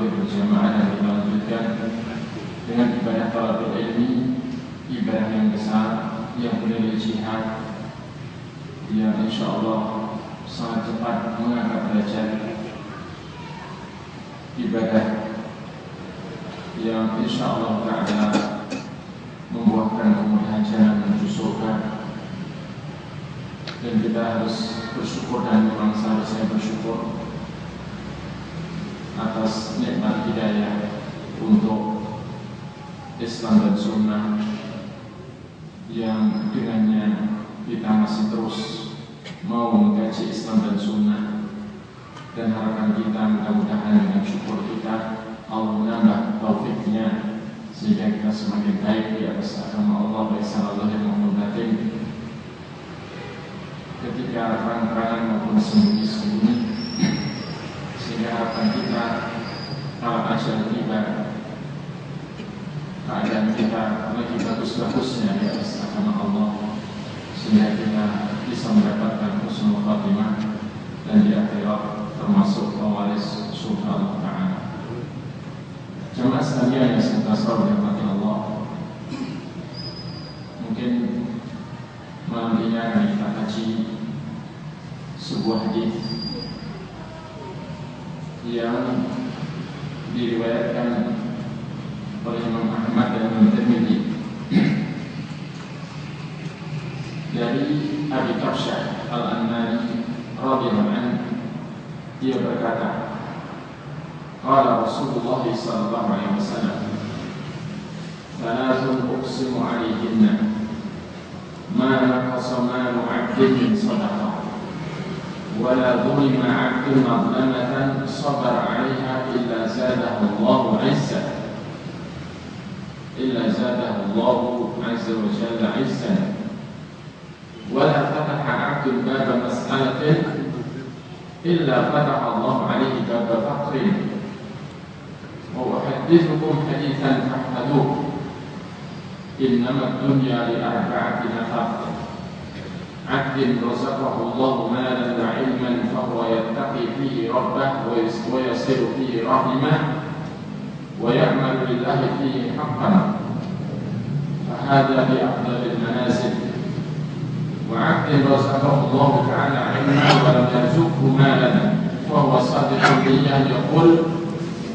maghrib berjamaah dan kita lanjutkan dengan ibadah talabul ilmi, ibadah yang besar yang bernilai jihad, yang insya Allah sangat cepat mengangkat derajat, ibadah yang insya Allah Ta'ala membuahkan kemudahan jalan menuju surga. Dan kita harus bersyukur, dan memang seharusnya bersyukur atas nikmat hidayah untuk Islam dan Sunnah yang dengannya kita masih terus mau mengkaji Islam dan Sunnah. Dan harapan kita mudah-mudahan dengan syukur kita Allah menambah taufiknya sehingga kita semakin baik di atas agama Allah baik secara zahir maupun batin, ketika terang-terangan maupun sembunyi-sembunyi, sehingga harapan kita kalau ajal tiba keadaan kita lagi bagus-bagusnya di atas agama Allah, sehingga kita bisa mendapatkan husnul khatimah dan di akhirat termasuk pewaris surga Allah Ta'ala. Jemaah sekalian yang saya selalu dirahmati Allah, mungkin malam ini akan kita kaji sebuah hadis yang diriwayatkan oleh Imam Ahmad dan Imam Tirmidzi dari Abi Kabsyah Al-Anmari radhiyallahu anhu. Dia berkata, qala Rasulullah sallallahu alaihi wasallam, thalathun uqsimu alaihinna ma naqasa malu 'abdin min sadaqah wa la dhulima 'abdun madlamatan sabara 'alaiha illa zadahu Allahu 'izzan Allahu 'azza wa jalla 'izzan wa la fataha 'abdun baba mas'alatin illa fataha Allahu 'alaihi baba faqrin. وأحدثكم حديثا فاحفظوه إنما الدنيا لأربعة نفر: عبد رزقه الله مالا وعلما فهو يتقي فيه ربه ويصل فيه رحمه ويعمل لله فيه حقا فهذا بأفضل المنازل. وعبد رزقه الله تعالى علما ولم يرزقه مالا فهو صادق النية يقول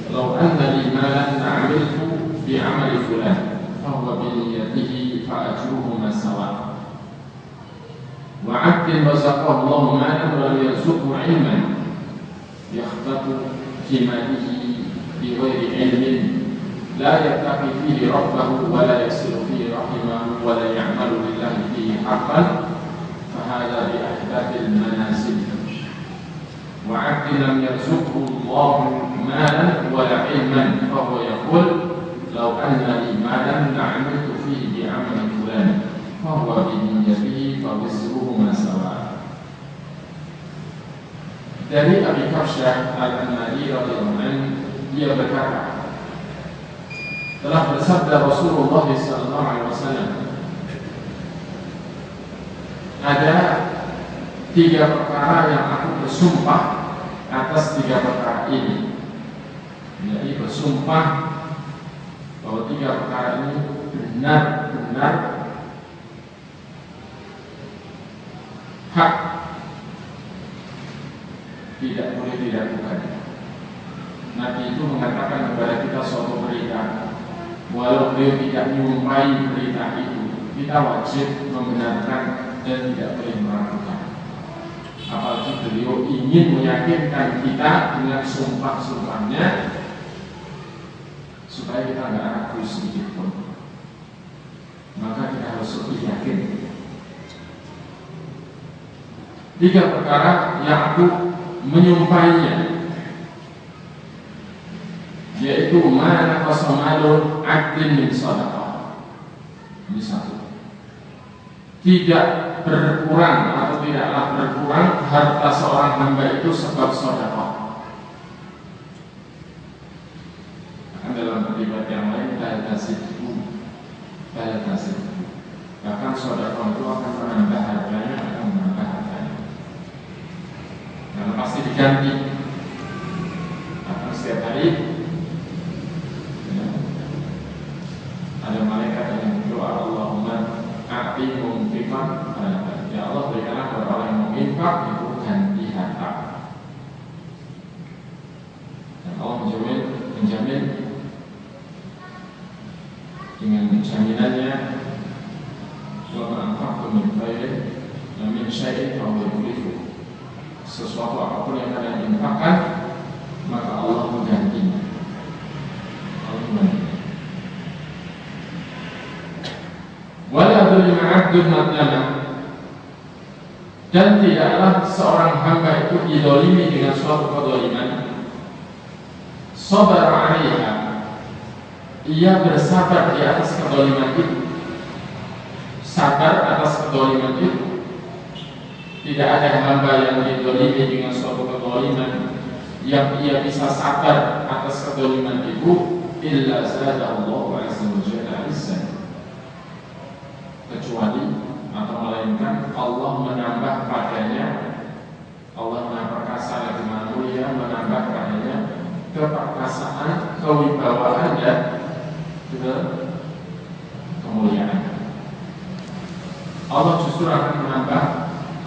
لو أن لي مالا لعملت بعمل فلان فهو بنيته فأجرهما سواء. وعبد رزقه الله مالا ولم يرزقه علما يخبط في ماله بغير علم لا يتقي فيه ربه ولا يصل فيه رحمه ولا يعمل لله فيه حقا فهذا بأحباب المنازل. وعبد لم يرزقه الله مالا ولا علما فهو يقول لو أن لي مالا لعملت فيه بعمل فلان فهو بنيته فوزرهما سواء. Dari Abi Kabsyah Al-Anmari radhiyallahu anhu, dia berkata, telah bersabda Rasulullah sallallahu alaihi wasallam, ada 3 perkara yang aku bersumpah atas 3 perkara ini. Jadi bersumpah bahwa 3 perkara ini benar-benar hak, tidak boleh dilakukan. Nabi itu mengatakan kepada kita suatu berita, walau beliau tidak menyumpai berita itu, kita wajib membenarkan dan tidak boleh meragukan. Apalagi beliau ingin meyakinkan kita dengan sumpah-sumpahnya supaya kita tidak ragu sedikit pun. Maka kita harus lebih yakin. 3 perkara yang aku menyumpainya, yaitu mana qasamalun 'abdin min shadaqah. Ini 1. Tidak berkurang atau tidaklah berkurang harta seorang hamba itu sebab sedekah. Akan dalam riwayat yang lain bahkan sedekah itu akan menambah harganya, karena pasti diganti. Akan setiap hari menjamin dengan jaminannya wa ma anfaqtum min khairin min syai'in fa huwa yukhlifu. Sesuatu apapun yang kalian infakkan maka Allah menggantinya. Wala dzulima 'abdun madlama, dan tidaklah seorang hamba itu didolimi dengan suatu kedoliman, sabar 'alaiha, ia bersabar di atas kedoliman itu, sabar atas kedoliman itu. Tidak ada hamba yang didolimi dengan suatu kedoliman yang ia bisa sabar atas kedoliman itu, illa zadallahu azza wa jalla izzan, kecuali atau melainkan Allah menambah padanya, Allah Maha Perkasa lagi Maha Mulia, menambah padanya keperkasaan, kewibawaan dan kemuliaan. Allah justru akan menambah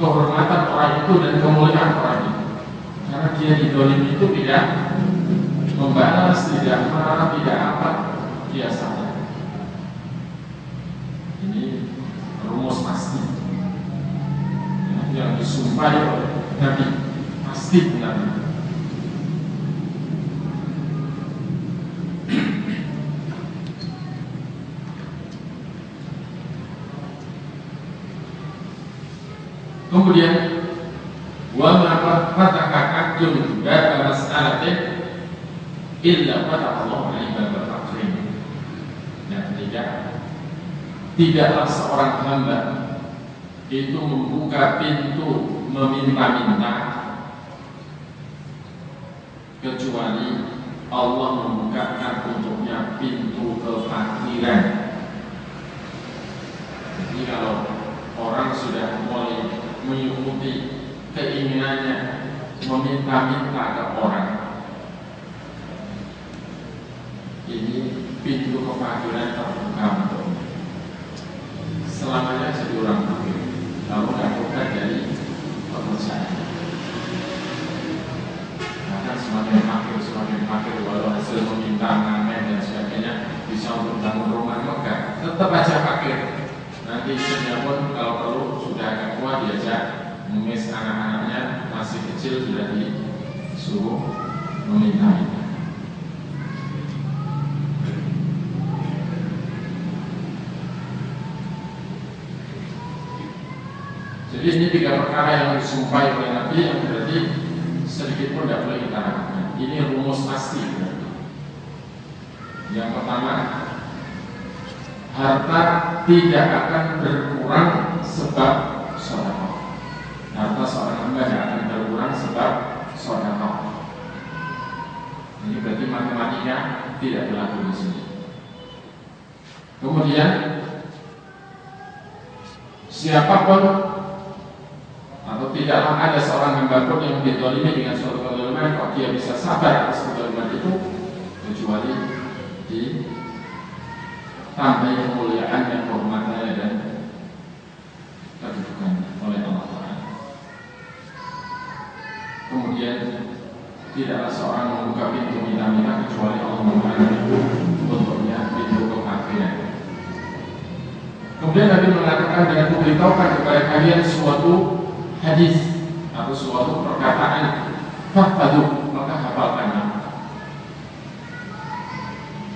kehormatan orang itu dan kemuliaan orang itu, karena dia didolimi itu tidak membalas, tidak marah, tidak apa, dia sabar. Ini rumus pasti yang disumpah oleh Nabi, pasti benar. Kemudian wa ma fataka abdun baba mas'alatin illa fataha Allah alaihi baba faqrin. Yang ketiga, tidaklah seorang hamba itu membuka pintu meminta-minta kecuali Allah membukakan untuknya pintu kefakiran. Jadi kalau orang sudah mulai mengikuti keinginannya meminta-minta ke orang, ini pintu kefakiran terbuka untuknya. Selamanya jadi orang fakir, lalu tidak bukan dari pekerjaan. Bahkan semakin fakir, walau hasil meminta ngamen dan sebagainya bisa untuk bangun rumah megah, tetap aja fakir. Nanti istrinya pun kalau perlu sudah agak kuat diajak mengemis, anak-anaknya masih kecil sudah disuruh meminta-minta. Jadi ini tiga perkara yang disumpahi oleh Nabi yang berarti sedikit pun tidak boleh kita lakukan. Ini rumus pasti. Yang pertama, harta tidak akan berkurang sebab sedekah. Harta seorang hamba tidak akan berkurang sebab sedekah. Ini berarti matematika tidak berlaku di sini. Kemudian siapapun atau tidaklah ada seorang hamba pun yang didolimi dengan suatu kedoliman kok dia bisa sabar atas kedoliman itu, kecuali di tambah kemuliaan dan kehormatannya dan kedudukannya oleh Allah Ta'ala. Kemudian tidaklah seorang membuka pintu minta-minta kecuali Allah membuka pintu untuknya, pintu kefakiran. Kemudian Nabi mengatakan dengan memberitahukan kepada kalian suatu hadis atau suatu perkataan, fahfadhu, maka hafalkanlah.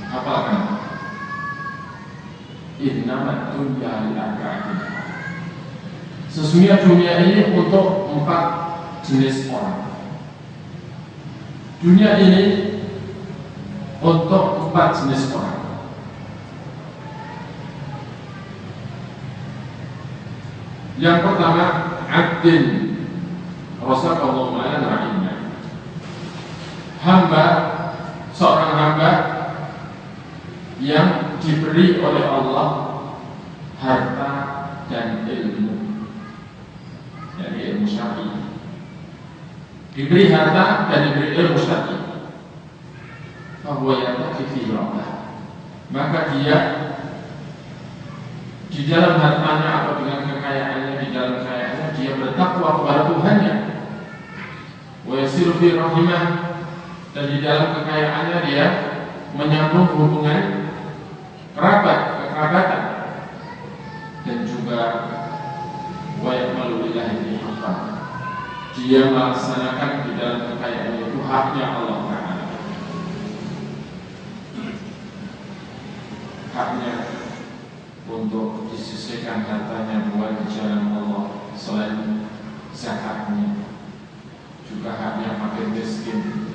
Hafalkan. Innamat dunya lil-arba'in. Sesungguhnya dunia ini untuk 4 jenis orang. Dunia ini untuk 4 jenis orang. Yang pertama, abdin rasakallahu malan rahimah. Hamba, seorang hamba yang diberi oleh Allah harta dan ilmu, dari ilmu syar'i. Diberi harta dan diberi ilmu syar'i, bahwa yang takifi Allah, maka dia di dalam hartanya atau dengan kekayaannya, di dalam kekayaannya dia bertakwa kepada Tuhannya. Wa yasiru fi rahimah, dan di dalam kekayaannya dia menyambung hubungan kekerabatan, dan juga wayakmalu lillahi fi haqqah, dia melaksanakan di dalam kekayaannya itu haknya Allah Ta'ala, haknya untuk disisihkan hartanya buat di jalan Allah, selain zakatnya, juga haknya fakir miskin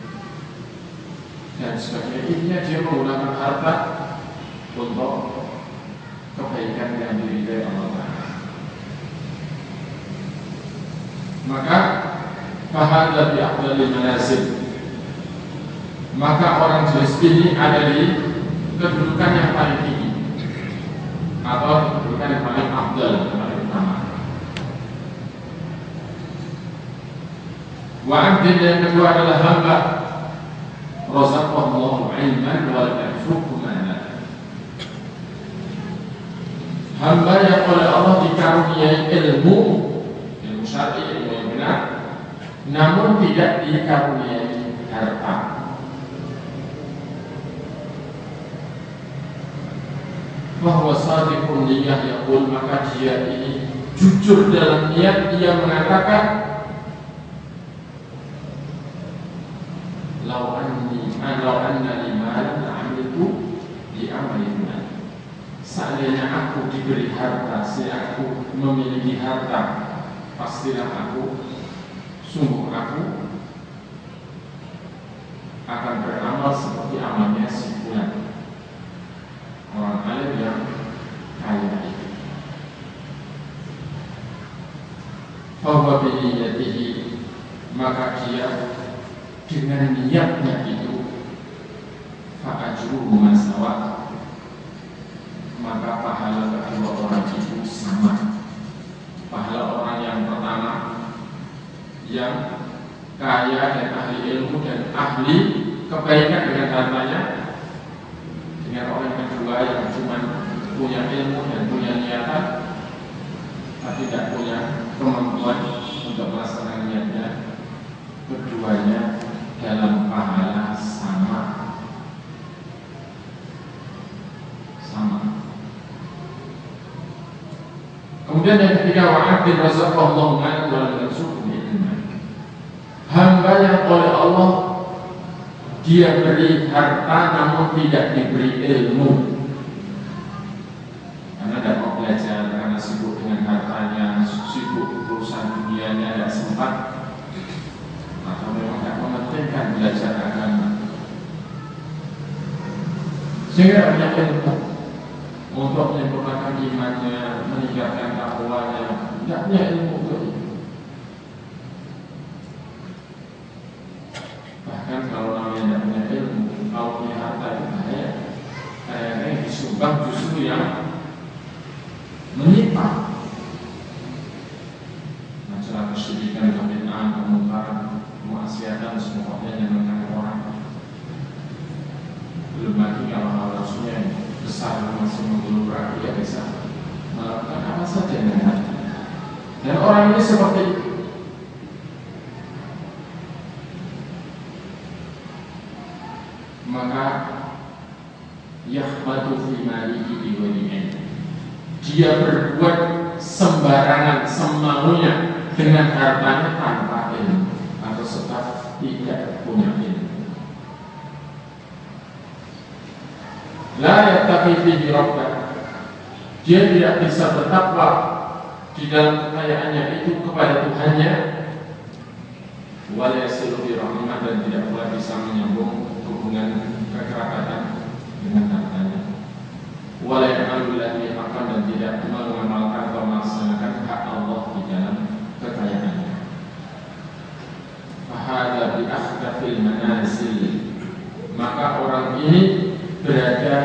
dan sebagainya. Intinya dia menggunakan harta untuk kebaikan yang diridai Allah Ta'ala. Maka fahadha bi afdalil manazil, maka orang jenis ini ada di kedudukan yang paling tinggi atau kedudukan yang paling afdal, yang paling utama. Wa abdin, yang kedua adalah hamba razaqallahu ilman wa lam yarzuqhu malan, hamba yang oleh Allah dikaruniai ilmu syar'i, ilmu yang benar, namun tidak dikaruniai harta. Bahwa sadiqun niyah yaqul, maka dia ini jujur dalam niat, ia mengatakan lau anna limalan amiltu di amalina, seandainya aku diberi harta, aku memiliki harta, pastilah sungguh aku akan beramal seperti amalnya si fulan, orang alim yang kaya itu. Bahwa biniyatihi, maka dia dengan niatnya itu fa'ajruhu masawa, maka pahala kedua orang itu sama. Pahala orang yang pertama yang kaya dan ahli ilmu dan ahli kebaikan dengan hartanya, dengan orang kedua yang cuma punya ilmu dan punya niatan tapi tidak punya kemampuan untuk melaksanakan niatnya, keduanya dalam pahala sama. Kemudian yang ketiga, wa'abdin razaqallahu malan wa lam yarzuqhu ilman, hamba yang oleh Allah dia beri harta namun tidak diberi ilmu, karena tidak mau belajar, karena sibuk dengan hartanya, sibuk urusan dunianya, tidak sempat, atau memang tidak mementingkan belajar agama, sehingga banyak ilmu untuk menyempurnakan imannya, meningkatkan takwanya, tidak punya ilmu untuk itu. Bahkan kalau namanya tidak punya ilmu, kalau punya harta itu bahaya. Kayaknya yang disumbang justru yang menyimpang. Masalah kesyirikan, kebid'ahan, kemungkaran, kemaksiatan, semuanya yang mengenai orang. Belum lagi kalau hal rasulnya besar masih menggulung berarti ya bisa melakukan apa saja dengan hati. Dan orang ini seperti itu. Maka yakhbatu fi malihi bi ghairi ilm, dia berbuat sembarangan, semaunya dengan hartanya tanpa ilmu atau sebab tidak punya ilmu. La yattaqi fihi rabbah, dia tidak bisa bertakwa di dalam kekayaannya itu kepada Tuhannya, wa la yasilu bi rahimah, dan tidak pula bisa menyambung hubungan kekerabatan dengan hartanya, wa la ya'malu billahi haqqan, dan tidak mengamalkan atau melaksanakan hak Allah di dalam kekayaannya. Fa hadza bi akhdafil manazil, maka orang ini berada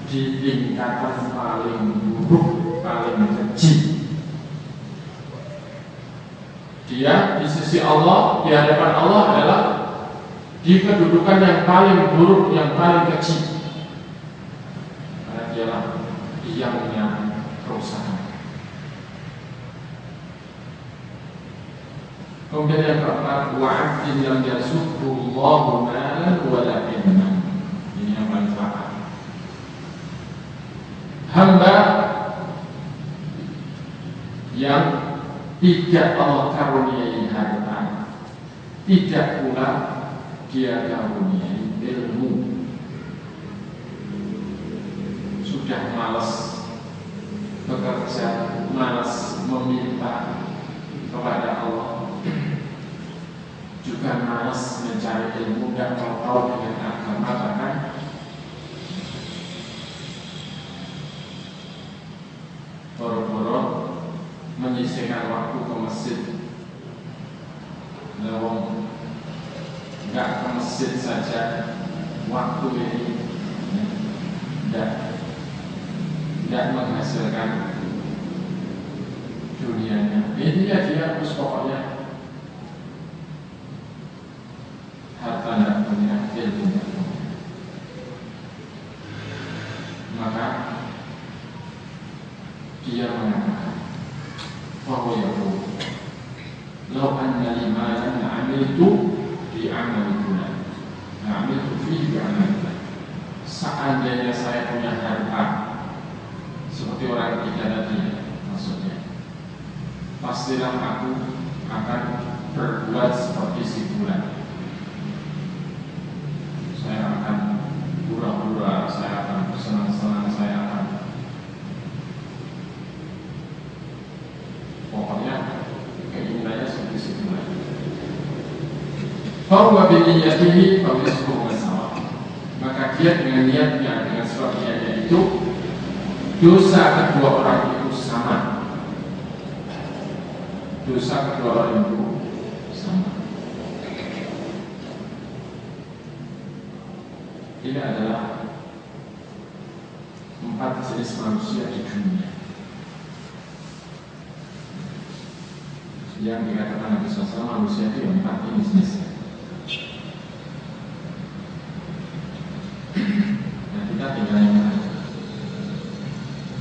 di tingkatan paling buruk, paling keji. Dia di sisi Allah, di hadapan Allah adalah di kedudukan yang paling buruk, yang paling keji. Karena dia punya kerusakan. Kemudian yang keempat, wa'abdin lam yarzuqhu Allahu malan wala ilman. Ini yang paling fatal. Hamba yang tidak Allah karuniai harta, tidak pula dia karuniai ilmu, sudah malas bekerja, malas meminta kepada Allah, juga malas mencari ilmu, dan tahu dengan agama, bahkan boro-boro menyisihkan waktu ke masjid. Lawang nggak ke masjid saja, waktu ini tidak menghasilkan dunianya. Intinya dia harus pokoknya harta tidak punya, ilmu tidak punya. Maka dia mengatakan bahwa ya Allah, lau anna limalan amiltu di amal bulan, amiltu fi amal bulan. Seandainya saya punya harta seperti orang ketiga tadi, maksudnya pastilah aku akan berbuat seperti si bulan. Saya akan pura-pura, saya akan bersenang-senang, saya akan pokoknya keinginannya seperti si bulan. Fahuwa biniyatihi fahuwa sama. Maka dia dengan niatnya, dengan sebab niatnya itu, dosa kedua orang itu sama. Dosa kedua orang itu sama. Ini adalah 4 jenis manusia di dunia yang dikatakan Nabi SAW manusia itu 4 jenis. Nah, kita tinggal yang mana?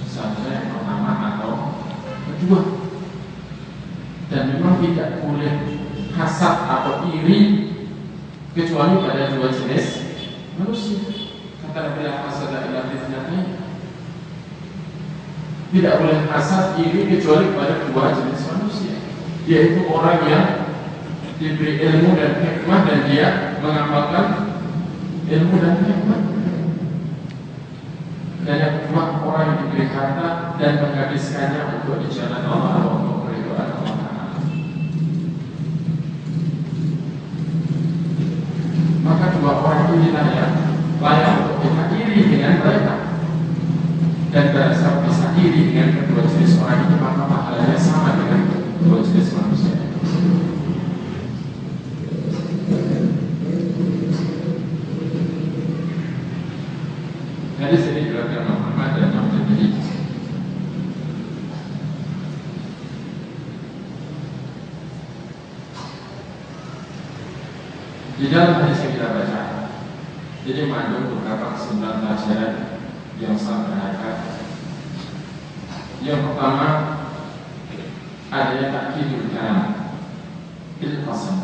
Satu yang pertama atau kedua. Dan memang tidak boleh hasad atau iri kecuali pada 2 jenis manusia. Kata Nabi hasad adalah fitnah. Tidak boleh hasad iri kecuali pada 2 jenis manusia, yaitu orang yang diberi ilmu dan hikmah dan dia mengamalkan ilmu dan hikmah. Dan yang kedua, orang yang diberi harta dan menghabiskannya untuk di jalan Allah atau untuk keridhaan Allah Ta'ala. Maka 2 orang inilah yang layak untuk kita iri dengan mereka. Dan pada saat bisa iri dengan kedua jenis orang itu, maka pahalanya sama dengan 2 jenis manusia. Hadis ini diriwayatkan Muhammad dan Ahmad bin Hanbal. Di dalam hadis yang kita baca, jadi mengandung beberapa kesimpulan pelajaran yang sangat berharga. Yang pertama, adanya takkidul kalam bil qasam,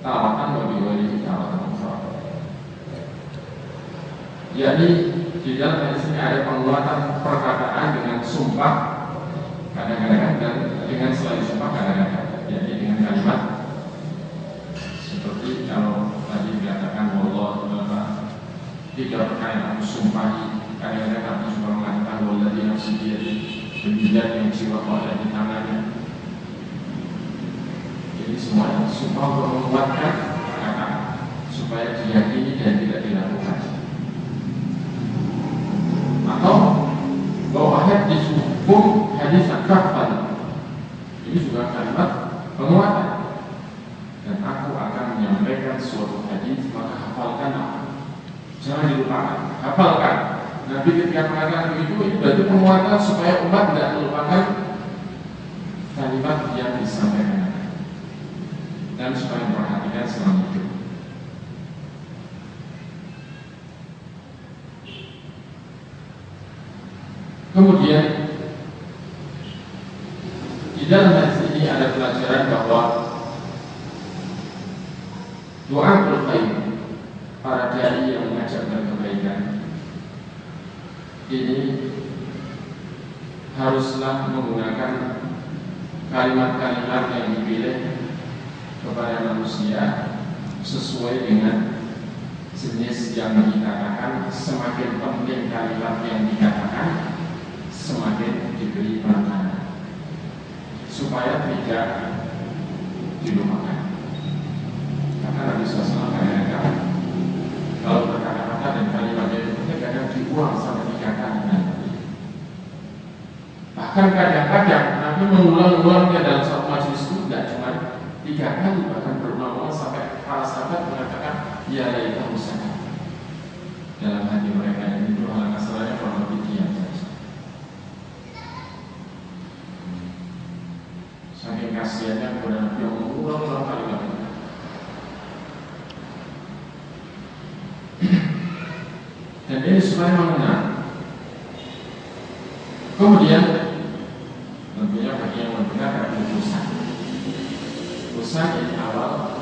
taratan wa biwalihi taratan ukhra. Jadi di dalam hadis ini ada penguatan perkataan dengan sumpah kadang-kadang dan dengan selain sumpah kadang-kadang. Jadi dengan kalimat seperti kalau tadi dikatakan wallahu ta'ala, 3 perkara yang aku sumpahi. Kadang-kadang aku juga mengatakan walladzi nafsi biyadihi, demi yang jiwaku ada di tangannya. Jadi semuanya sumpah untuk menguatkan perkataan supaya diyakini dan tidak dilakukan. Atau bahwa hadis hukum hadis akafan, ini juga kalimat penguatan. Dan aku akan menyampaikan suatu hadis, maka hafalkan aku, jangan dilupakan, hafalkan. Nabi ketika mengatakan begitu, itu berarti penguatan supaya umat tidak melupakan kalimat yang disampaikan dan supaya memperhatikan selama hidup. Kemudian di dalam hadis ini ada Doa khair, para dai yang mengajarkan kebaikan ini haruslah menggunakan kalimat-kalimat yang dipilih kepada manusia sesuai dengan jenis yang dikatakan. Semakin penting kalimat yang dikatakan, semakin diberi penekanan supaya tidak dilupakan. Karena Nabi SAW kadang-kadang kalau berkata-kata dan kalimatnya itu kadang diulang sampai 3 kali nanti. Bahkan kadang-kadang Nabi mengulang-ulangnya dalam satu majelis itu tidak cuma 3 kali, bahkan berulang-ulang sampai para sahabat mengatakan ya laitahu sakata. Dalam hati mereka ini itu hal masalahnya kalau lebih diam saja. Saking kasihannya kepada Nabi yang mengulang-ulang kalimat itu. Dan ini supaya mengenal. Kemudian tentunya bagi yang mendengar ada dosa. Dosa ini awal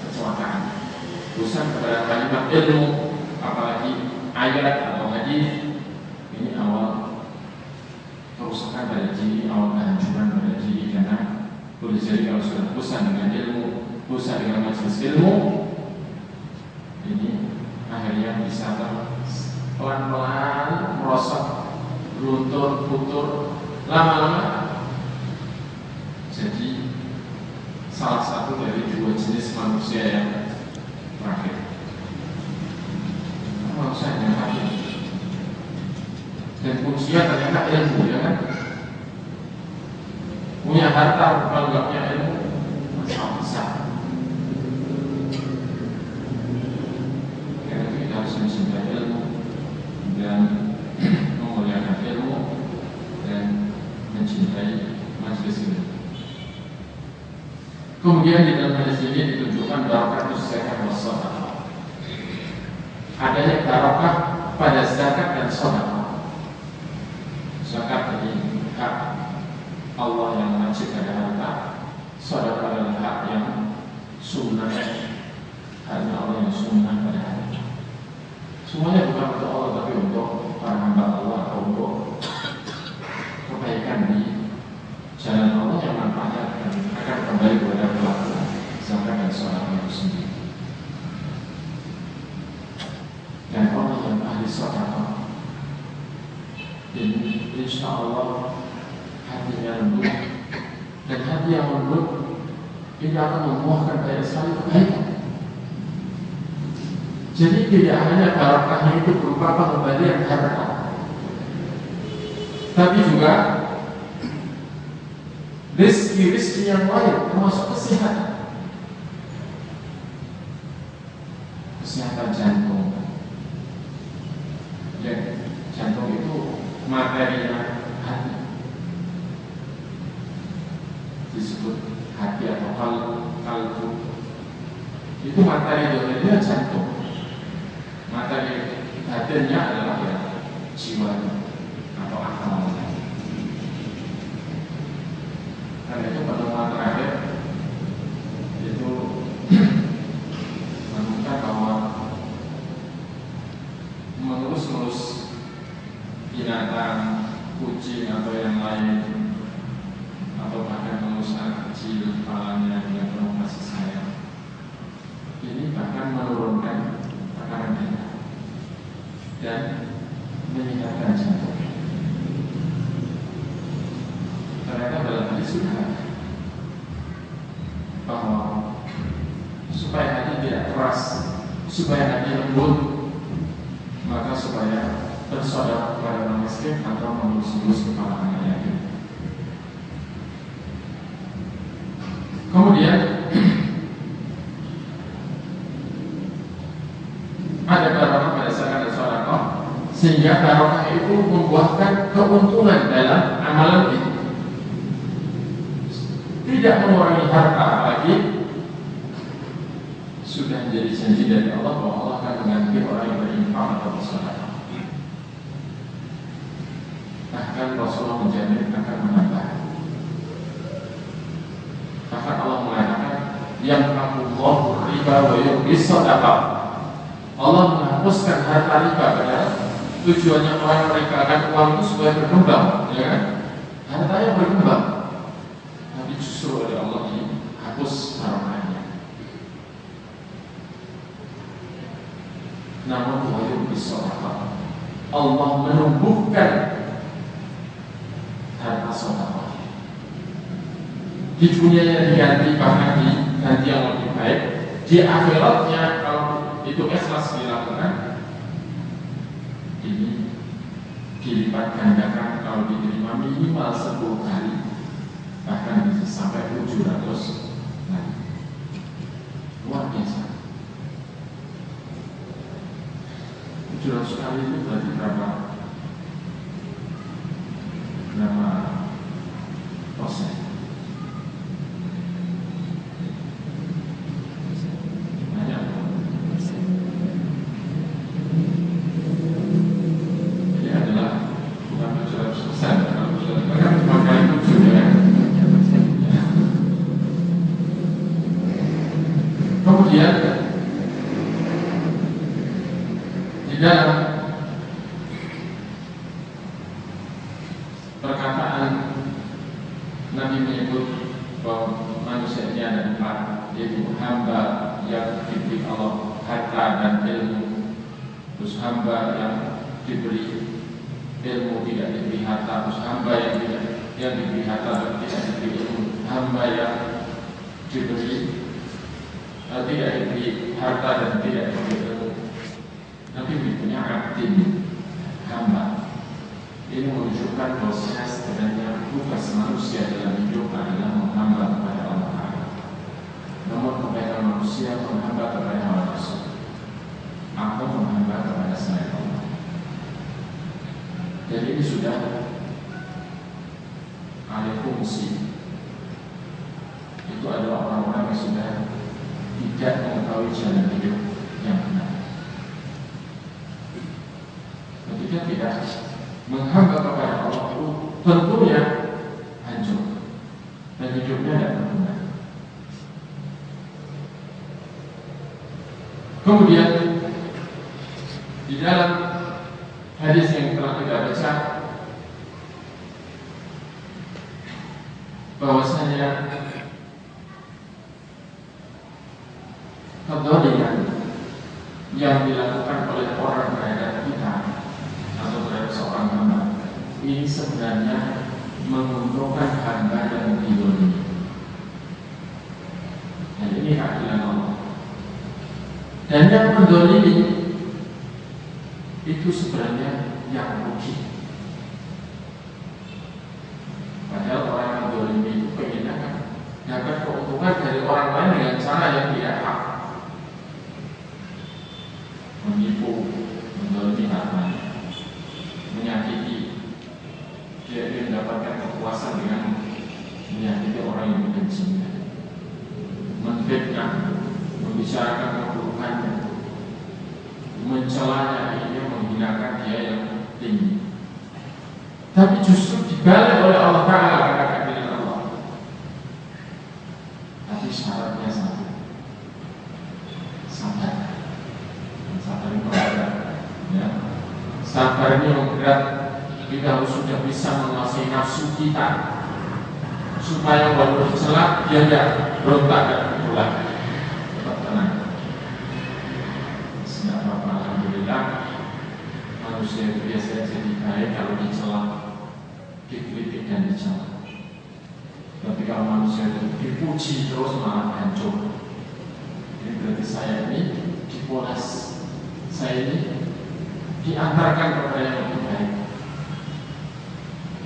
kecelakaan. Dosa kepada kalimat ilmu, apalagi ayat atau hadis, ini awal kerusakan pada diri, awal kehancuran pada diri. Karena boleh jadi kalau sudah bosan dengan ilmu, bosan dengan majelis ilmu, ini akhirnya bisa pelan-pelan merosot, luntur, futur, lama-lama jadi salah satu dari 2 jenis manusia yang terakhir. Manusia yang terakhir. Dan kuncinya ternyata ilmu, ya kan? Punya harta kalau nggak punya ilmu, masalah besar. Karena itu kita harus mencintai ilmu dan memuliakan ilmu dan mencintai majelis ilmu. Kemudian di dalam hadis ini ditunjukkan barakatus zakat dan sedekah. Adanya barakah pada zakat dan sedekah. Zakat ini hak Allah yang wajib pada harta, sedekah adalah hak yang sunnah, hanya Allah yang sunnah pada harta. Semuanya bukan untuk Allah tapi untuk para hamba Allah, atau untuk kebaikan di jalan Allah yang manfaatnya akan kembali kepada pelaku zakat dan sedekah itu sendiri. Dan orang yang ahli sedekah ini insya Allah hatinya lembut, dan hati yang lembut ini akan membuahkan banyak sekali kebaikan. Jadi tidak hanya barakahnya itu berupa pengembalian harta, tapi juga rezeki-rezeki yang lain, termasuk kesehatan. Kesehatan jantung. Ya, jantung itu materinya hati. Disebut hati atau kalbu. Itu materi dohirnya jantung. Materi batinnya adalah ya jiwa atau akal. Karena itu penemuan terakhir itu menemukan bahwa mengelus-ngelus binatang, kucing atau yang lain, atau bahkan mengelus anak kecil kepalanya dengan penuh kasih sayang, ini bahkan menurunkan tekanan darah dan meningkatkan jantung. Ternyata dalam hadis sudah bahwa supaya hati tidak keras, supaya hati lembut, maka supaya bersedekah kepada orang miskin atau mengelus-elus kepala anak yatim. Kemudian ada barokah pada zakat dan sedekah, sehingga barokah itu membuahkan keuntungan dalam amalan itu. Tidak mengurangi harta, apalagi sudah menjadi janji dari Allah bahwa Allah akan mengganti orang yang berinfak atau bersedekah. Bahkan Rasulullah menjamin akan menambah. Bahkan Allah mengatakan yang aku Allahu riba wa yurbis shadaqah. Allah menghapuskan harta riba, padahal tujuannya orang merekakan uang itu supaya berkembang, ya kan? Hartanya berkembang, tapi justru oleh Allah dihapus barokahnya. Namun wa yurbis shadaqah, Allah menumbuhkan harta sedekah. Di dunianya diganti, bahkan diganti yang lebih baik. Di akhiratnya kalau itu ikhlas dilakukan, ini dilipat gandakan kalau diterima minimal 10 kali, bahkan bisa sampai 700 kali. Luar biasa. 700 kali itu berarti berapa persen? Banyak. Ini adalah bukan 700%. Kalau 700% kan cuma kali 7 ya. Kemudian di dalam perkataan Nabi menyebut bahwa manusia ini ada 4, yaitu hamba yang diberi Allah harta dan ilmu, terus hamba yang diberi ilmu tidak diberi harta, terus hamba yang diberi harta dan tidak diberi ilmu, hamba yang diberi tidak diberi harta dan tidak diberi ilmu. Nabi punya abdin, hamba. Ini menunjukkan bahwa sebenarnya tugas manusia dalam hidup adalah menghamba kepada Allah Ta'ala. Namun kebaikan manusia menghamba kepada hawa nafsu atau menghamba kepada selain Allah. Jadi ini sudah alih fungsi. Itu adalah orang-orang yang sudah tidak mengetahui jalan hidup yang benar. Ketika tidak menghamba kepada Allah, tentunya hancur dan hidupnya tidak berguna. Kemudian di dalam hadis yang telah kita baca, bahwasanya kedzaliman yang dilakukan oleh orang terhadap kita atau terhadap seorang hamba ini sebenarnya menguntungkan hamba yang dizalimi. Dan ini keadilan Allah. Dan yang menzalimi itu sebenarnya yang rugi. Padahal orang yang menzalimi itu pengen dapat keuntungan dari orang lain dengan cara yang tidak hak, menipu, menzalimi hartanya, menyakiti. Dia ingin mendapatkan kepuasan dengan menyakiti orang yang membencinya, menfitnah, membicarakan keburukannya, mencelanya, ingin menghinakan dia yang tinggi. Tapi justru dibalik oleh Allah Ta'ala karena keadilan Allah. Tapi syaratnya satu, sabar. Dan sabar itu berat, ya. Sabar ini yang berat. Kita harus sudah bisa menguasai nafsu kita, supaya walaupun celak dia tidak berontak dan pulang. Tetap tenang. Tidak apa-apa, alhamdulillah. Manusia itu biasanya jadi baik kalau dicelak, dikritik dan dicela. Tapi kalau manusia itu dipuji terus malah hancur. Ini berarti saya ini dipoles, saya ini diantarkan kepada yang lebih baik.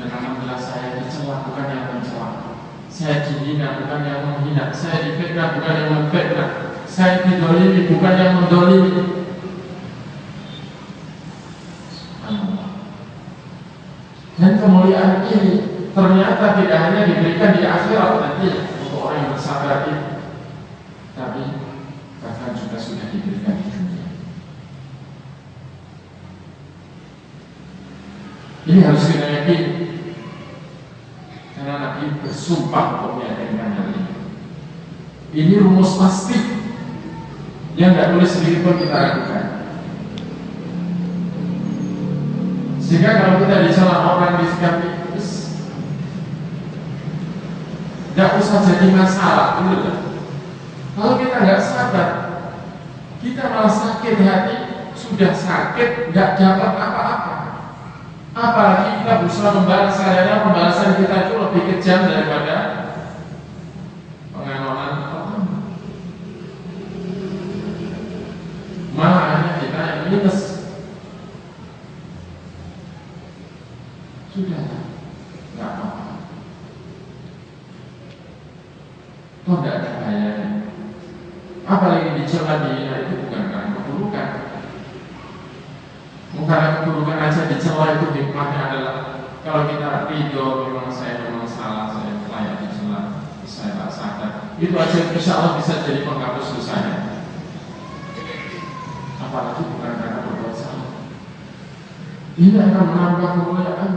Dan alhamdulillah saya dicela bukan yang mencela, saya dihina bukan yang menghina, saya difitnah bukan yang memfitnah, saya didolimi bukan yang mendolimi. Dan kemuliaan ini ternyata tidak hanya diberikan di akhirat nanti untuk orang yang bersabar itu, tapi bahkan juga sudah diberikan di dunia. Ini harus kita yakini, karena Nabi bersumpah untuk meyakinkan hal ini. Ini rumus pasti. Yang nggak boleh sedikit pun kita ragukan. Sehingga kalau kita dicela orang disikapi, nggak usah jadi masalah, gitu. Kalau kita nggak sabar, kita malah sakit hati, sudah sakit, nggak dapat apa-apa. Apalagi kita berusaha membalas, sadar pembalasan kita itu lebih kejam daripada penganonan pertama. Malah hanya kita yang minus. Sudah, nggak apa-apa. Toh nggak ada bahayanya. Apalagi dicela dihina itu bukan karena keburukan. Bukan karena keburukan aja dicela itu hikmahnya adalah kalau kita ridho memang saya memang salah, saya layak dicela, saya tak sadar. Itu aja insya Allah bisa jadi penghapus dosanya. Apalagi bukan karena berbuat salah. Ini akan menambah kemuliaan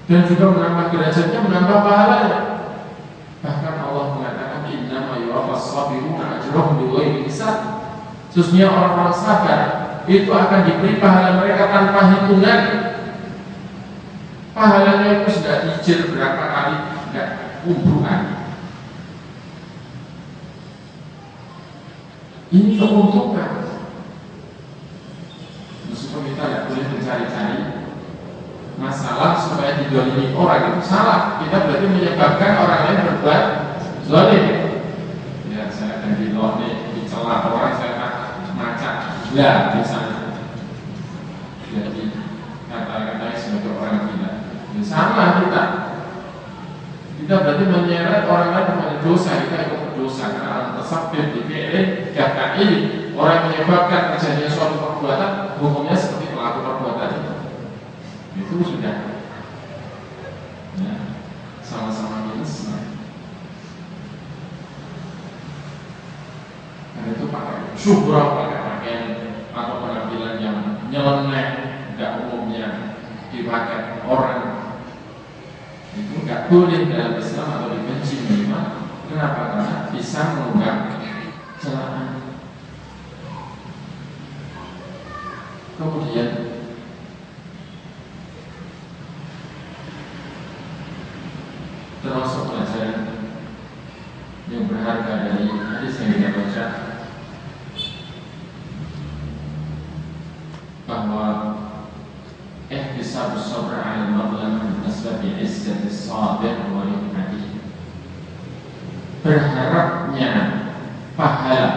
dan juga menambah derajatnya, menambah pahalanya. Bahkan Allah mengatakan innama yuwaffas sabiruna ajrahum bighairi hisab. Sesungguhnya orang-orang sabar itu akan diberi pahala mereka tanpa hitungan. Pahalanya itu sudah dicil berapa kali, tidak kumpulkan. Ini keuntungan. Meskipun kita tidak boleh mencari-cari masalah supaya didolimi orang, itu salah. Kita berarti menyebabkan orang lain berbuat zalim. Ya, saya akan dicela orang, saya macam gila misalnya. Jadi kata-katanya sebagai orang gila. Ya, sama kita berarti menyeret orang lain kepada dosa, kita ikut berdosa karena tersabit di fi'lin kata ini orang menyebabkan terjadinya suatu perbuatan, hukumnya seperti pelaku perbuatan itu sudah ya, sama-sama minus. Karena itu pakai syukur, pakai pakaian atau penampilan yang nyeleneh, tidak umumnya dipakai orang, itu nggak boleh dalam Islam atau dibenci memang. Kenapa? Karena bisa mengubah celaan. Kemudian termasuk pelajaran yang berharga dari hadis yang kita baca, bahwa ihtisab as-sabr 'ala al-madlam min asbab izzati as-sabir wa hikmatihi. Berharapnya pahala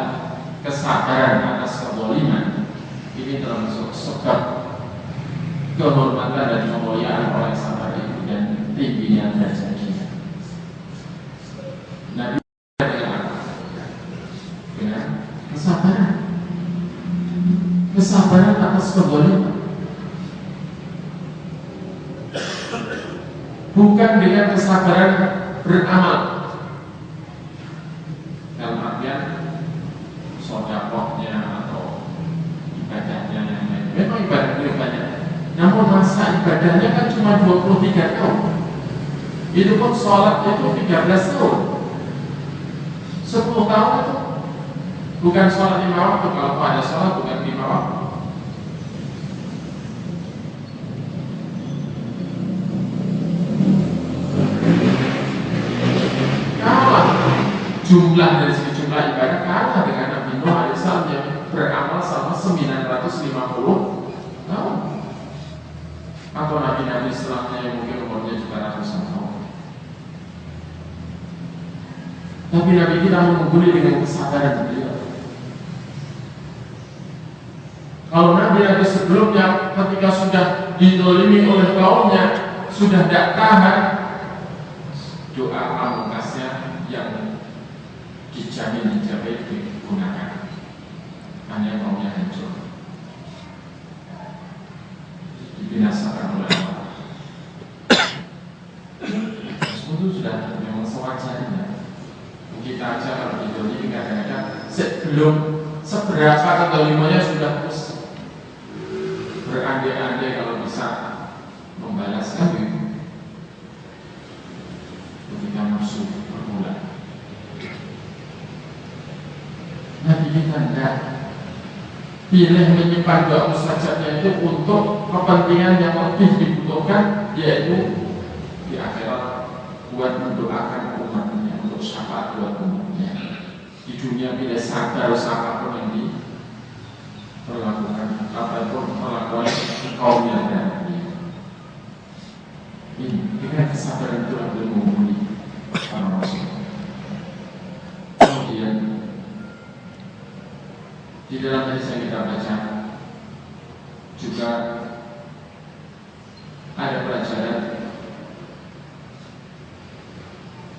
kesabaran atas kezaliman ini termasuk sebab kehormatan dan kemuliaan orang sabar itu dan tingginya derajatnya. Nabi dengan kesabaran atas kezaliman, bukan dengan kesabaran beramal dalam artian sodakohnya atau ibadahnya yang lain. Memang ibadahnya banyak, namun masa ibadahnya kan cuma 23 tahun. Itu pun sholat itu 13 tahun, 10 tahun itu bukan sholat 5 waktu. Kalau ada sholat bukan 5 waktu. Jumlah dari segi jumlah ibadah kalah dengan Nabi Nuh alaihissalam yang beramal selama 950 tahun, atau nabi-nabi setelahnya yang mungkin umurnya juga ratusan tahun. Tapi Nabi kita mengungguli dengan kesabaran beliau. Kalau nabi-nabi sebelumnya ketika sudah didolimi oleh kaumnya sudah tidak tahan, doa pamungkasnya yang dijamin digunakan, hanya kaumnya hancur, dibinasakan oleh Allah. Itu sudah memang sewajarnya. Kita aja kalau didolimi kadang-kadang sebelum seberapa kedolimannya sudah berandai-andai kalau bisa membalaskan itu ketika nafsu bermula. Nabi kita tidak pilih menyimpan doa mustajabnya itu untuk kepentingan yang lebih dibutuhkan, yaitu di akhirat buat mendoakan umatnya, untuk syafaat buat umatnya. Di dunia bila sadar apapun yang diperlakukan, apapun perlakuan kaumnya dan ini dengan kesabaran itu adalah menghuni para rasul. Kemudian di dalam hadis yang kita baca juga ada pelajaran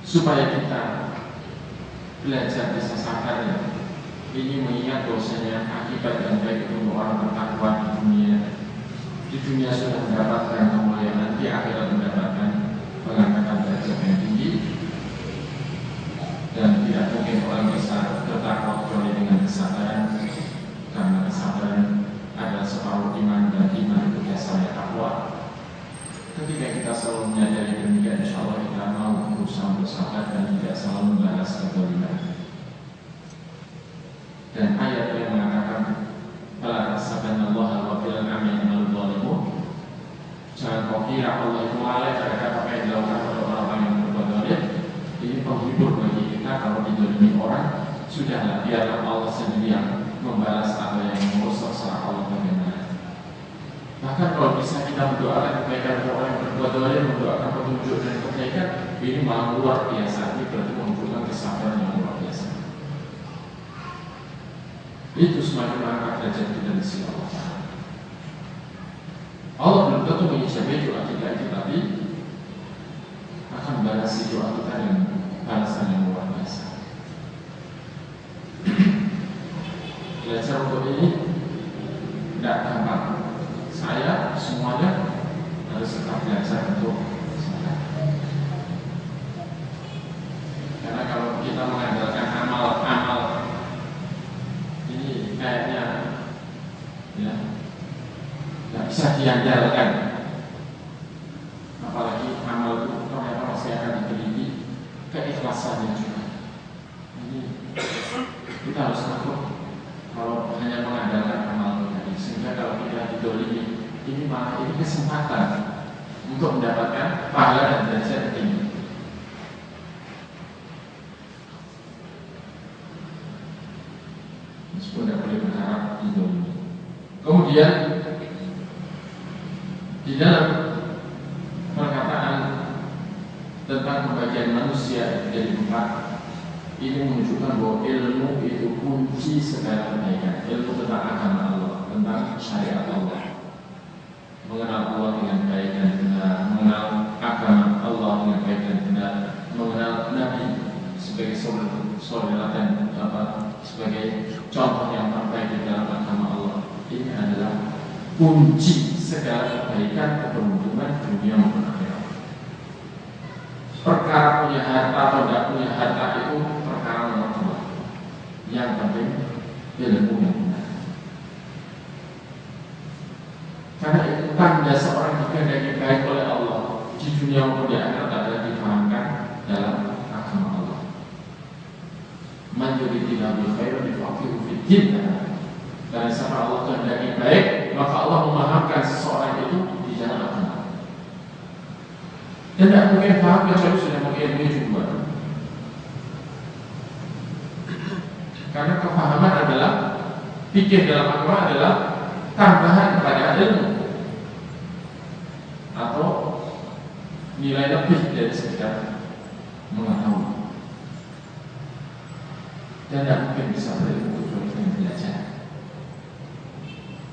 supaya kita belajar bisa sabar. Ini mengingat bahwasanya akibat yang baik itu untuk orang bertakwa di dunia. Di dunia sudah mendapatkan kemuliaan, di akhirat mendapatkan pengangkatan derajat yang tinggi, dan tidak mungkin orang bisa bertakwa kecuali dengan kesabaran, karena kesabaran adalah separuh iman, dan iman itu biasanya takwa. Ketika kita selalu menyadari demikian, insya Allah kita mau berusaha bersabar dan tidak selalu membalas kezaliman. Dan ayat yang mengatakan fala tahsabannallaha ghafilun amma ya'malul zalimun, jangan kau kira Allah itu lalai terhadap apa yang dilakukan oleh orang-orang yang berbuat zalim. Ini penghibur bagi kita kalau dizalimi orang, sudahlah biarlah Allah sendiri yang membalas apa yang mengurus, serah Allah bagaimana. Bahkan kalau bisa kita mendoakan kebaikan untuk orang yang berbuat zalim, mendoakan petunjuk dan kebaikan, ini malah luar biasa. Ini berarti menunjukkan kesabaran yang luar biasa. Itu semakin mengangkat derajat kita di sisi Allah. Allah belum tentu mengijabahi doa kita itu, tapi akan balas doa kita dengan balasan yang luar biasa. Belajar untuk ini tidak gampang. Saya semuanya harus tetap belajar untuk saya. Karena kalau kita mengandalkan amal-amal ini kayaknya ya nggak bisa diandalkan. Apalagi amal itu ternyata masih akan diteliti keikhlasannya juga. Ini kita harus takut kalau hanya mengandalkan amal tadi, sehingga kalau kita didolimi, ini malah ini kesempatan untuk mendapatkan pahala dan derajat yang tinggi. Meskipun tidak boleh berharap didolimi. Kemudian di dalam perkataan tentang pembagian manusia dari empat, ini menunjukkan bahwa ilmu itu kunci segala kebaikan. Ilmu tentang agama Allah, tentang syariat Allah, mengenal Allah dengan baik dan benar, mengenal agama Allah dengan baik dan benar, mengenal Nabi sebagai saudara sebagai contoh yang terbaik di dalam agama Allah. Ini adalah kunci segala kebaikan, keberuntungan dunia maupun akhirat. Perkara punya harta atau tidak punya harta itu perkara nomor dua. Yang penting ilmu yang benar. Karena itu tanda seorang dikehendaki baik oleh Allah di dunia maupun di akhirat adalah difahamkan dalam agama Allah. Man yuridillahu bil khairi yufaqihuhu fid din. Dan siapa Allah kehendaki baik, maka Allah memahamkan seseorang itu di dalam agama. Dan tidak mungkin paham kecuali sudah mengilmui juga. Karena kepahaman adalah fikih dalam agama adalah tambahan kepada ilmu atau nilai lebih dari sekedar mengetahui. Dan tidak mungkin bisa berilmu kecuali dengan belajar.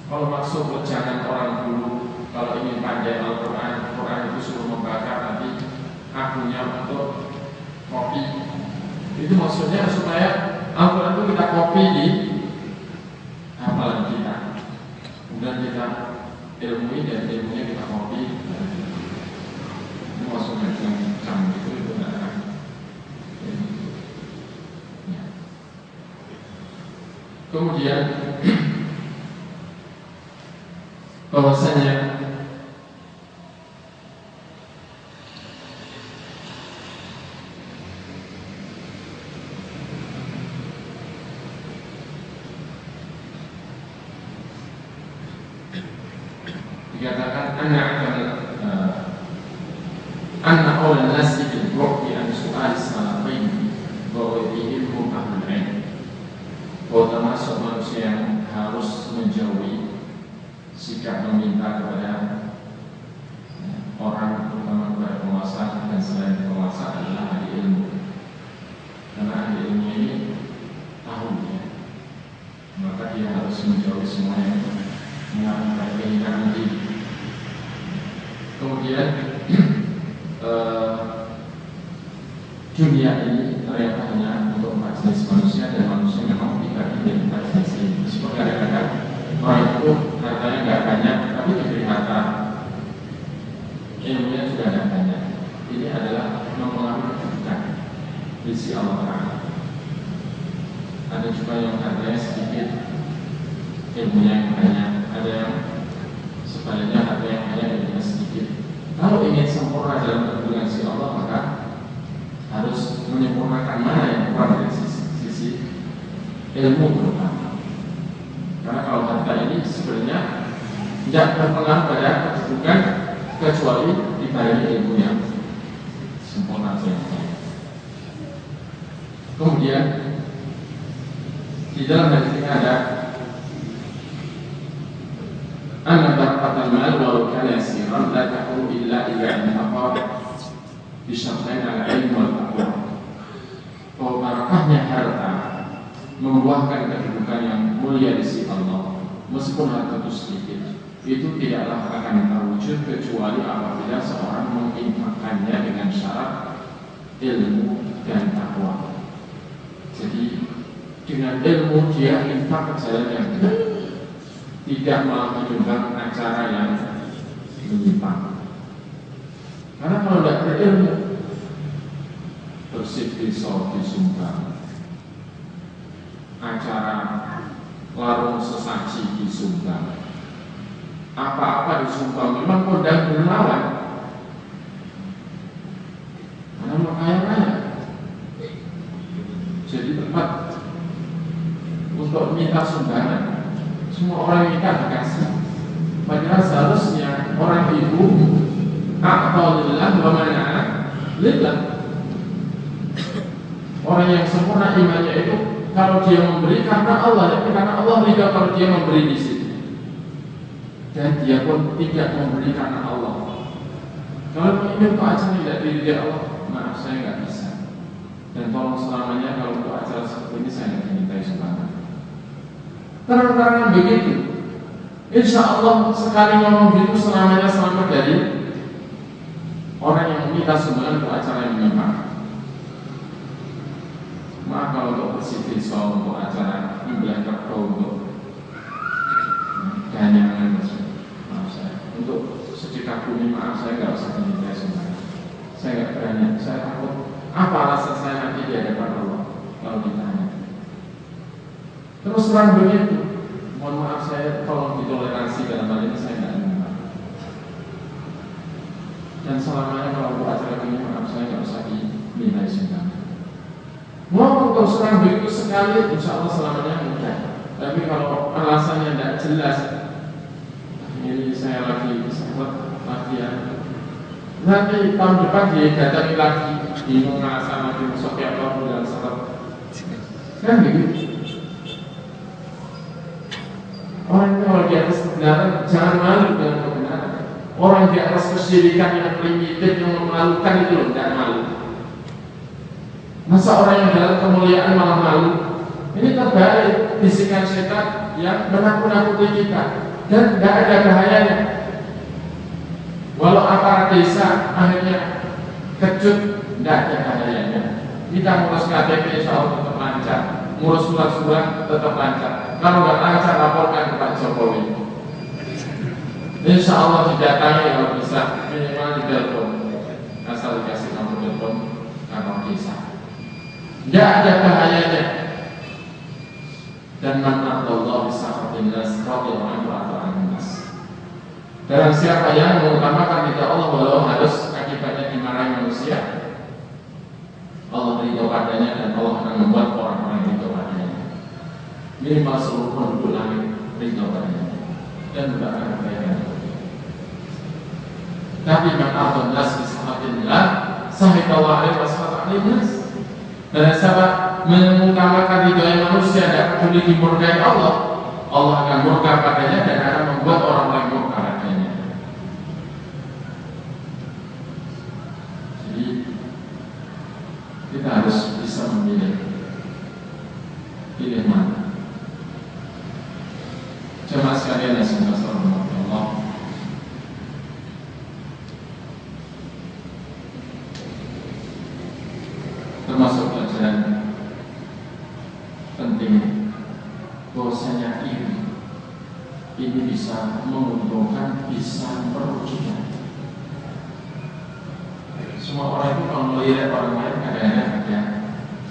Kalau maksud jangan orang dulu kalau ingin pandai Al-Quran, Quran itu suruh membakar nanti akunnya untuk kopi. Itu maksudnya supaya Al-Quran itu kita kopi di hafalan kita, kemudian kita ilmui dan ilmunya kita kopi. Itu maksudnya yang itu tidak akan. Kemudian bahwasanya dikatakan anna awlan nasi bil ru'bi an su'al salafain bahwa ilmu ahlul ilm, bahwa termasuk manusia yang harus menjauhi sikap meminta kepada orang, terutama kepada penguasa dan selain penguasa adalah ahli ilmu. Karena ahli ilmu ini tahu ya, maka dia harus menjauhi semua yang mengarahkan kehinaan diri. Kemudian dunia ini ternyata hanya untuk empat jenis manusia, dan manusia memang dibagi dari empat jenis ini. Meskipun kadang-kadang orang itu hartanya nggak banyak, tapi diberi harta, ilmunya juga nggak banyak. Ini adalah mempengaruhi kedudukan di sisi Allah Ta'ala. Ada juga yang hartanya sedikit, ilmunya yang banyak. Ada yang sebaliknya, harta yang banyak, ilmunya sedikit. Kalau ingin sempurna dalam kedudukan si Allah, maka harus menyempurnakan mana yang kurang dari sisi ilmu terutama. Karena kalau harta ini sebenarnya tidak berpengaruh pada kedudukan kecuali dibarengi ilmu yang sempurna saja. Kemudian di dalam hadis ini ada anna barakatal mal walau kana yasiran la takunu illa idza intaqa bi syartain al-ilm wal taqwa. Bahwa barakahnya harta membuahkan kedudukan yang mulia di sisi Allah, meskipun harta itu sedikit, itu tidaklah akan terwujud kecuali apabila seorang menginfakkannya dengan syarat ilmu dan takwa. Jadi dengan ilmu dia infak ke jalan yang benar, tidak malah menyumbang acara yang menyimpang. Karena kalau tidak berilmu, bersih pisau disumbang, acara warung sesaji disumbang, apa-apa disumbang, memang kondang berlawan. Karena mau kaya-kaya, jadi tempat untuk minta sumbangan. Semua orang minta dikasih. Padahal seharusnya orang ibu a'ta lillah wa mana'a lillah. Orang yang sempurna imannya itu kalau dia memberi karena Allah, karena Allah ridha kalau dia memberi di situ. Dan dia pun tidak memberi karena Allah. Kalau ini untuk acara tidak diridai Allah, maaf saya nggak bisa. Dan tolong selamanya kalau untuk acara seperti ini saya nggak dimintai sumbangan. Terang-terangan begitu. Insya Allah sekali ngomong begitu selamanya selamat dari orang yang meminta sumbangan untuk acara yang menyimpang. Maaf kalau untuk bersih pisau, untuk acara membelah kerbau, untuk ganyangan, maaf saya. Untuk sedekah bumi, maaf saya nggak usah diminta sumbangan. Saya nggak berani. Saya takut apa alasan saya nanti di hadapan Allah kalau ditanya. Terus terang begitu, mohon maaf saya tolong ditoleransi dalam hal ini, saya nggak ingin. Dan selamanya kalau buat acara ini, maaf saya nggak usah diminta sumbangan. Ngomong terus terang begitu sekali, insya Allah selamanya mudah. Tapi kalau alasannya tidak jelas, ini saya lagi sahabat latihan, nanti tahun depan dia datangi lagi, bingung alasan lagi masuk ya Allah dan sahabat, kan begitu. Orang kalau di atas kebenaran jangan malu dengan kebenaran. Orang di atas kesyirikan yang primitif yang memalukan itu loh, tidak malu. Masa orang yang dalam kemuliaan malah malu? Ini terbalik bisikan setan yang menakut-nakuti kita dan tidak ada bahayanya. Walau aparat desa akhirnya kejut, tidak ada bahayanya. Kita ngurus KTP insya Allah tetap lancar, ngurus surat-surat tetap lancar. Kalau nggak lancar laporkan ke Pak Jokowi. Insya Allah didatangi kalau bisa, minimal di telepon, asal dikasih nomor telepon kantor desa. Tidak ada bahayanya. Dan man Allah bisa'atin nas radiyallahu anhu atau annas. Dan siapa yang mengutamakan ridha Allah walau harus akibatnya dimarahi manusia, Allah ridho padanya dan Allah akan membuat orang-orang ridho padanya. Minimal seluruh penduduk langit ridho padanya dan tidak akan kebaikan. Tapi man ardhan nas bi sahatillah sahidallahu alaihi wasallam. Dan siapa mengutamakan ridhonya manusia tidak peduli dimurkai Allah, Allah akan murka padanya dan akan membuat orang lain murka padanya. Jadi kita harus bisa memilih, pilih mana. Jemaah sekalian yang semoga Allah, termasuk pelajaran penting bahwasanya ini bisa menguntungkan, bisa merugikan. Semua orang itu kalau melihat orang lain kadang-kadang ada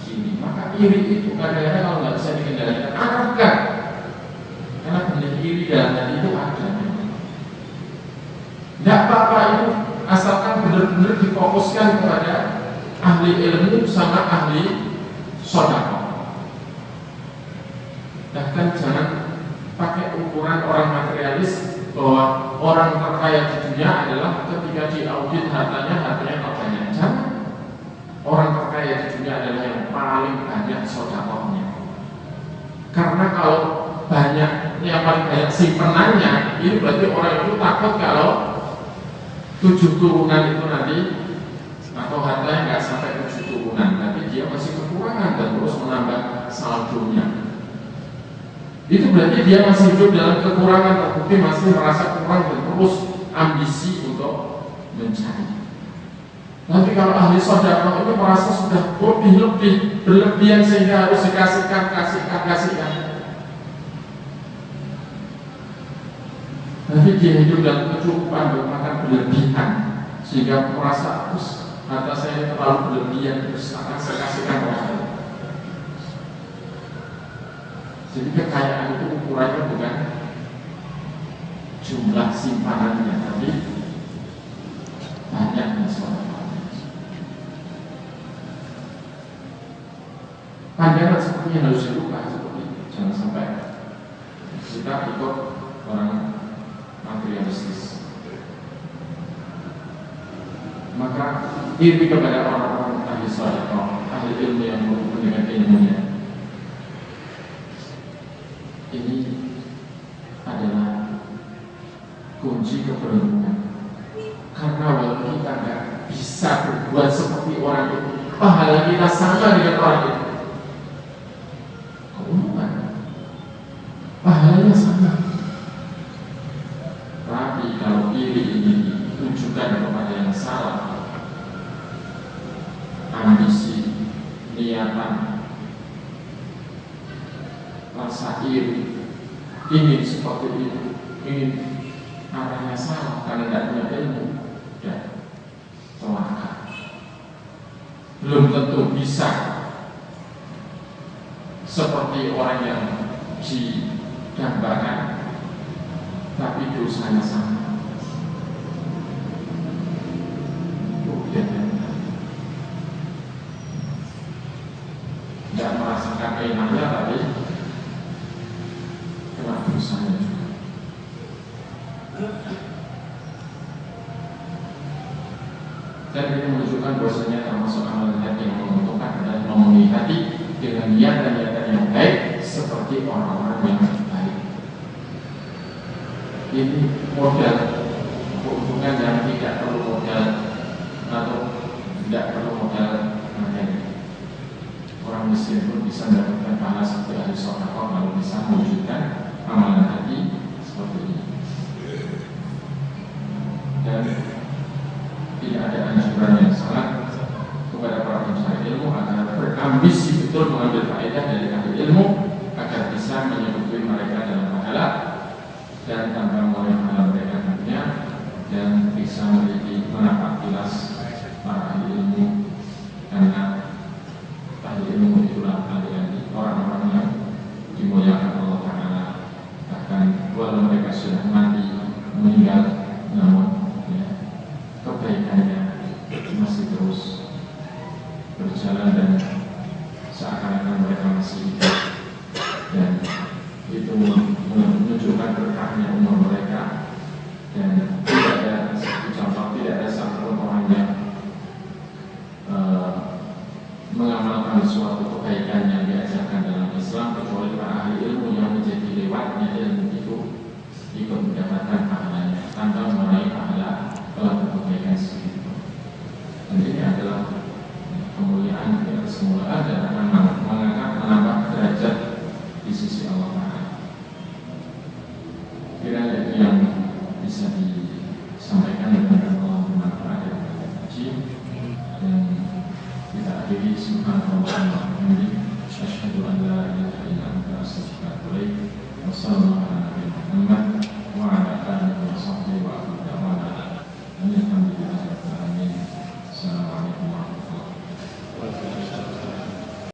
iri, maka iri itu kadang-kadang kalau nggak bisa dikendalikan arahkan, karena benih iri dalam hati itu ada. Tidak apa-apa itu asalkan benar-benar difokuskan kepada ahli ilmu sama ahli sedekah. Bahkan jangan pakai ukuran orang materialis bahwa orang terkaya di dunia adalah ketika diaudit hartanya terbanyak. Jangan. Orang terkaya di dunia adalah yang paling banyak sedekahnya. Karena kalau banyak yang paling banyak simpenannya, ini berarti orang itu takut kalau 7 turunan itu nanti atau hartanya nggak sampai 7 turunan, tapi dia masih kekurangan dan terus menambah saldonya. Itu berarti dia masih hidup dalam kekurangan, terbukti masih merasa kurang dan terus ambisi untuk mencari. Tapi kalau ahli sedekah itu merasa sudah berlebihan sehingga harus kasihkan. Tapi dia hidup dalam kecukupan, bahkan berlebihan sehingga merasa harta saya terlalu berlebihan, terus akan saya kasihkan orang lain. Jadi kekayaan itu ukurannya bukan jumlah simpanannya, tapi banyaknya sedekah. Pandangan seperti yang harus dirubah seperti itu. Jangan sampai kita ikut orang materialistis. Maka iri kepada orang-orang ahli sedekah, ahli ilmu yang berhubung dengan ilmunya, ini adalah kunci keberuntungan. Karena walaupun kita tidak bisa berbuat seperti orang itu, pahala kita sama dengan orang itu, keuntungan pahalanya sama. Tapi kalau iri ini ditujukan kepada yang salah, ambisi, niatan, rasa iri, ingin seperti itu, ingin arahnya salah karena tidak punya ilmu, dan celaka. Belum tentu bisa seperti orang yang digambarkan, tapi dosanya sama. Tidak merasakan enaknya, tapi kena dosanya juga. Dan ini menunjukkan bahwasanya termasuk amalan hati yang menguntungkan adalah memenuhi hati dengan niat dan niatan yang baik seperti orang-orang yang baik. Ini modal keuntungan yang tidak perlu modal atau tidak perlu modal materi. Orang miskin pun bisa mendapatkan pahala seperti ahli sedekah kalau bisa mewujudkan amalan hati seperti ini. Dan tidak ada anjuran yang salah kepada para pencari ilmu agar berambisi betul mengambil faedah dari ahli ilmu agar bisa menyebutkan mereka dalam pahala dan tanpa mengurangi pahala mereka nantinya, dan bisa memiliki manfaat jelas para ahli ilmu, karena ahli ilmu itulah ahli orang-orang yang dimuliakan Allah Ta'ala. Bahkan walau mereka sudah mati, meninggal, namun kebaikannya masih terus berjalan dan seakan-akan mereka masih hidup, dan itu menunjukkan berkahnya umur mereka. Dan tidak ada satu contoh, tidak Kiranya itu yang bisa disampaikan dan Allah bermanfaat dan haji. Dan kita akhiri subhanallah wa bihamdihi asyhadu an la ilaha illa anta astaghfiruka wa atubu ilaik. Wassalamualaikum